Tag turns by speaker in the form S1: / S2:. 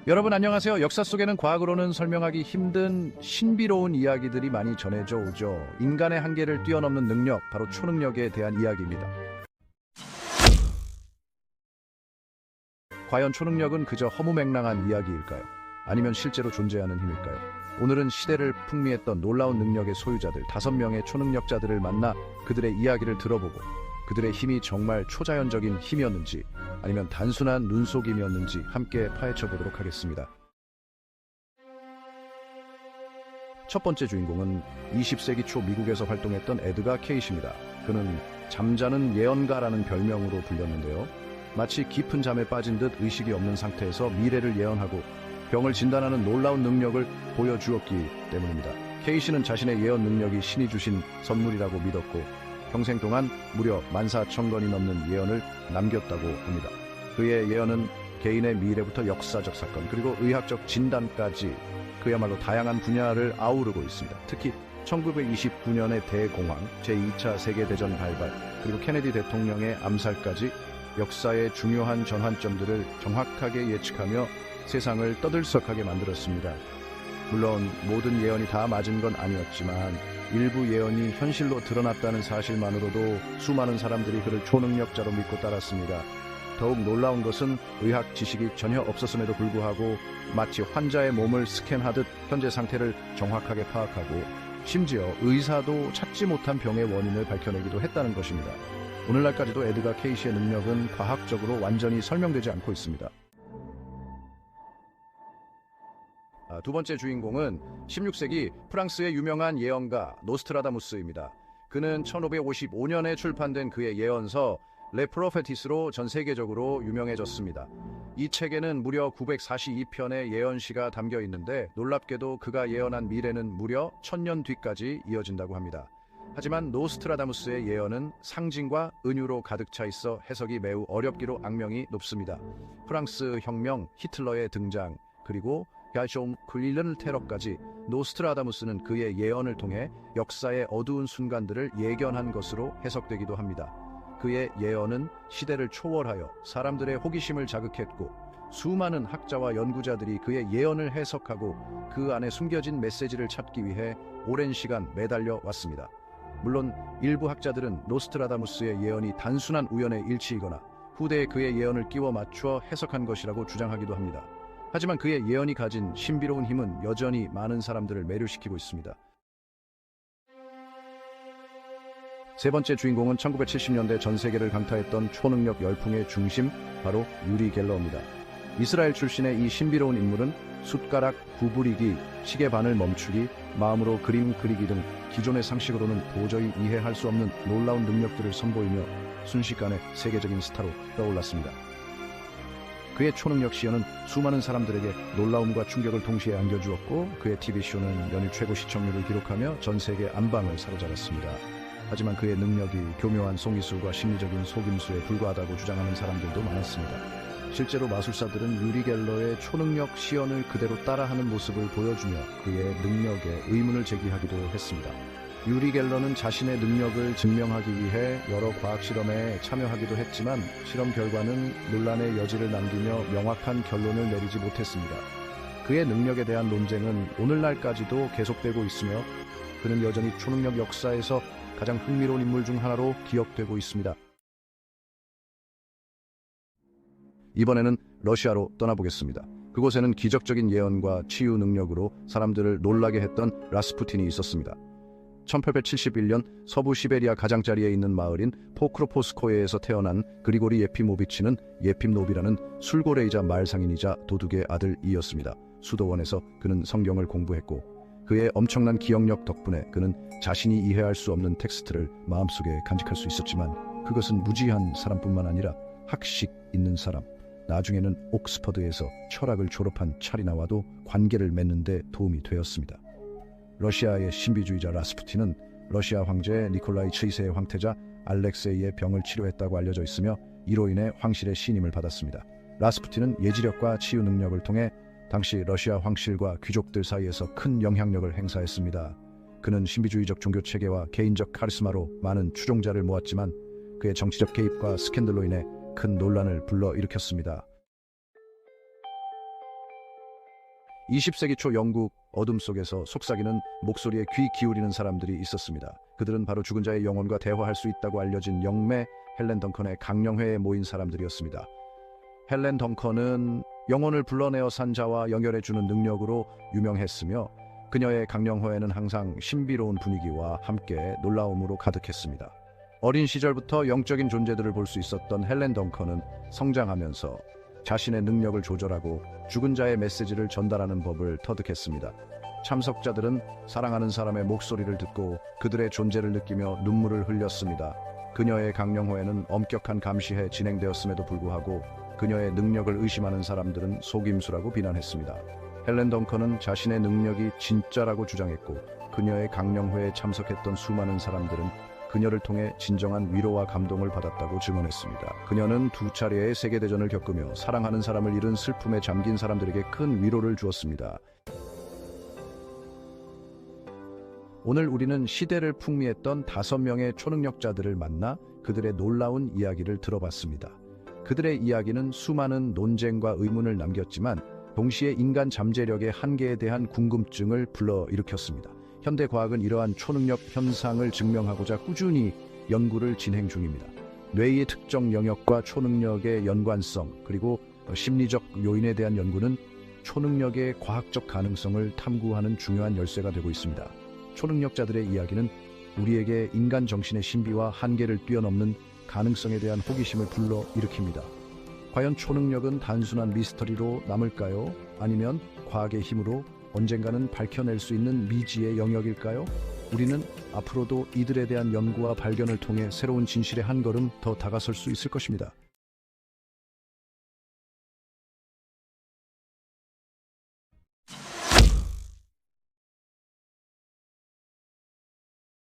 S1: 여러분 안녕하세요. 역사 속에는 과학으로는 설명하기 힘든 신비로운 이야기들이 많이 전해져 오죠. 인간의 한계를 뛰어넘는 능력, 바로 초능력에 대한 이야기입니다. 과연 초능력은 그저 허무맹랑한 이야기일까요? 아니면 실제로 존재하는 힘일까요? 오늘은 시대를 풍미했던 놀라운 능력의 소유자들 5명의 초능력자들을 만나 그들의 이야기를 들어보고 그들의 힘이 정말 초자연적인 힘이었는지 아니면 단순한 눈속임이었는지 함께 파헤쳐 보도록 하겠습니다. 첫 번째 주인공은 20세기 초 미국에서 활동했던 에드가 케이시입니다. 그는 잠자는 예언가라는 별명으로 불렸는데요. 마치 깊은 잠에 빠진 듯 의식이 없는 상태에서 미래를 예언하고 병을 진단하는 놀라운 능력을 보여주었기 때문입니다. 케이시는 자신의 예언 능력이 신이 주신 선물이라고 믿었고 평생 동안 무려 14,000건이 넘는 예언을 남겼다고 합니다. 그의 예언은 개인의 미래부터 역사적 사건 그리고 의학적 진단까지 그야말로 다양한 분야를 아우르고 있습니다. 특히 1929년의 대공황, 제2차 세계대전 발발, 그리고 케네디 대통령의 암살까지 역사의 중요한 전환점들을 정확하게 예측하며 세상을 떠들썩하게 만들었습니다. 물론 모든 예언이 다 맞은 건 아니었지만 일부 예언이 현실로 드러났다는 사실만으로도 수많은 사람들이 그를 초능력자로 믿고 따랐습니다. 더욱 놀라운 것은 의학 지식이 전혀 없었음에도 불구하고 마치 환자의 몸을 스캔하듯 현재 상태를 정확하게 파악하고 심지어 의사도 찾지 못한 병의 원인을 밝혀내기도 했다는 것입니다. 오늘날까지도 에드가 케이시의 능력은 과학적으로 완전히 설명되지 않고 있습니다. 두 번째 주인공은 16세기 프랑스의 유명한 예언가 노스트라다무스입니다. 그는 1555년에 출판된 그의 예언서 레 프로페티스로 전 세계적으로 유명해졌습니다. 이 책에는 무려 942편의 예언시가 담겨 있는데 놀랍게도 그가 예언한 미래는 무려 1000년 뒤까지 이어진다고 합니다. 하지만 노스트라다무스의 예언은 상징과 은유로 가득 차 있어 해석이 매우 어렵기로 악명이 높습니다. 프랑스 혁명, 히틀러의 등장, 그리고 야숑 클릴런 테러까지 노스트라다무스는 그의 예언을 통해 역사의 어두운 순간들을 예견한 것으로 해석되기도 합니다. 그의 예언은 시대를 초월하여 사람들의 호기심을 자극했고 수많은 학자와 연구자들이 그의 예언을 해석하고 그 안에 숨겨진 메시지를 찾기 위해 오랜 시간 매달려 왔습니다. 물론 일부 학자들은 노스트라다무스의 예언이 단순한 우연의 일치이거나 후대에 그의 예언을 끼워 맞추어 해석한 것이라고 주장하기도 합니다. 하지만 그의 예언이 가진 신비로운 힘은 여전히 많은 사람들을 매료시키고 있습니다. 세 번째 주인공은 1970년대 전 세계를 강타했던 초능력 열풍의 중심, 바로 유리 갤러입니다. 이스라엘 출신의 이 신비로운 인물은 숟가락 구부리기, 시계반을 멈추기, 마음으로 그림 그리기 등 기존의 상식으로는 도저히 이해할 수 없는 놀라운 능력들을 선보이며 순식간에 세계적인 스타로 떠올랐습니다. 그의 초능력 시연은 수많은 사람들에게 놀라움과 충격을 동시에 안겨주었고 그의 TV쇼는 연일 최고 시청률을 기록하며 전 세계 안방을 사로잡았습니다. 하지만 그의 능력이 교묘한 송이술과 심리적인 속임수에 불과하다고 주장하는 사람들도 많았습니다. 실제로 마술사들은 유리 갤러의 초능력 시연을 그대로 따라하는 모습을 보여주며 그의 능력에 의문을 제기하기도 했습니다. 유리 갤러는 자신의 능력을 증명하기 위해 여러 과학 실험에 참여하기도 했지만 실험 결과는 논란의 여지를 남기며 명확한 결론을 내리지 못했습니다. 그의 능력에 대한 논쟁은 오늘날까지도 계속되고 있으며 그는 여전히 초능력 역사에서 가장 흥미로운 인물 중 하나로 기억되고 있습니다. 이번에는 러시아로 떠나보겠습니다. 그곳에는 기적적인 예언과 치유 능력으로 사람들을 놀라게 했던 라스푸틴이 있었습니다. 1871년 서부 시베리아 가장자리에 있는 마을인 포크로포스코에에서 태어난 그리고리 예피모비치는 예핍노비라는 술고래이자 말상인이자 도둑의 아들이었습니다. 수도원에서 그는 성경을 공부했고 그의 엄청난 기억력 덕분에 그는 자신이 이해할 수 없는 텍스트를 마음속에 간직할 수 있었지만 그것은 무지한 사람뿐만 아니라 학식 있는 사람, 나중에는 옥스퍼드에서 철학을 졸업한 차리나와도 관계를 맺는 데 도움이 되었습니다. 러시아의 신비주의자 라스푸틴은 러시아 황제 니콜라이 7세의 황태자 알렉세이의 병을 치료했다고 알려져 있으며 이로 인해 황실의 신임을 받았습니다. 라스푸틴은 예지력과 치유 능력을 통해 당시 러시아 황실과 귀족들 사이에서 큰 영향력을 행사했습니다. 그는 신비주의적 종교체계와 개인적 카리스마로 많은 추종자를 모았지만 그의 정치적 개입과 스캔들로 인해 큰 논란을 불러일으켰습니다. 20세기 초 영국 어둠 속에서 속삭이는 목소리에 귀 기울이는 사람들이 있었습니다. 그들은 바로 죽은 자의 영혼과 대화할 수 있다고 알려진 영매 헬렌 덩컨의 강령회에 모인 사람들이었습니다. 헬렌 덩컨은 영혼을 불러내어 산 자와 연결해주는 능력으로 유명했으며 그녀의 강령회에는 항상 신비로운 분위기와 함께 놀라움으로 가득했습니다. 어린 시절부터 영적인 존재들을 볼 수 있었던 헬렌 덩컨은 성장하면서 자신의 능력을 조절하고 죽은 자의 메시지를 전달하는 법을 터득했습니다. 참석자들은 사랑하는 사람의 목소리를 듣고 그들의 존재를 느끼며 눈물을 흘렸습니다. 그녀의 강령회에는 엄격한 감시에 진행되었음에도 불구하고 그녀의 능력을 의심하는 사람들은 속임수라고 비난했습니다. 헬렌 덩컨은 자신의 능력이 진짜라고 주장했고 그녀의 강령회에 참석했던 수많은 사람들은 그녀를 통해 진정한 위로와 감동을 받았다고 증언했습니다. 그녀는 2차례의 세계대전을 겪으며 사랑하는 사람을 잃은 슬픔에 잠긴 사람들에게 큰 위로를 주었습니다. 오늘 우리는 시대를 풍미했던 5명의 초능력자들을 만나 그들의 놀라운 이야기를 들어봤습니다. 그들의 이야기는 수많은 논쟁과 의문을 남겼지만 동시에 인간 잠재력의 한계에 대한 궁금증을 불러일으켰습니다. 현대 과학은 이러한 초능력 현상을 증명하고자 꾸준히 연구를 진행 중입니다. 뇌의 특정 영역과 초능력의 연관성, 그리고 심리적 요인에 대한 연구는 초능력의 과학적 가능성을 탐구하는 중요한 열쇠가 되고 있습니다. 초능력자들의 이야기는 우리에게 인간 정신의 신비와 한계를 뛰어넘는 가능성에 대한 호기심을 불러일으킵니다. 과연 초능력은 단순한 미스터리로 남을까요? 아니면 과학의 힘으로 언젠가는 밝혀낼 수 있는 미지의 영역일까요? 우리는 앞으로도 이들에 대한 연구와 발견을 통해 새로운 진실에 한 걸음 더 다가설 수 있을 것입니다.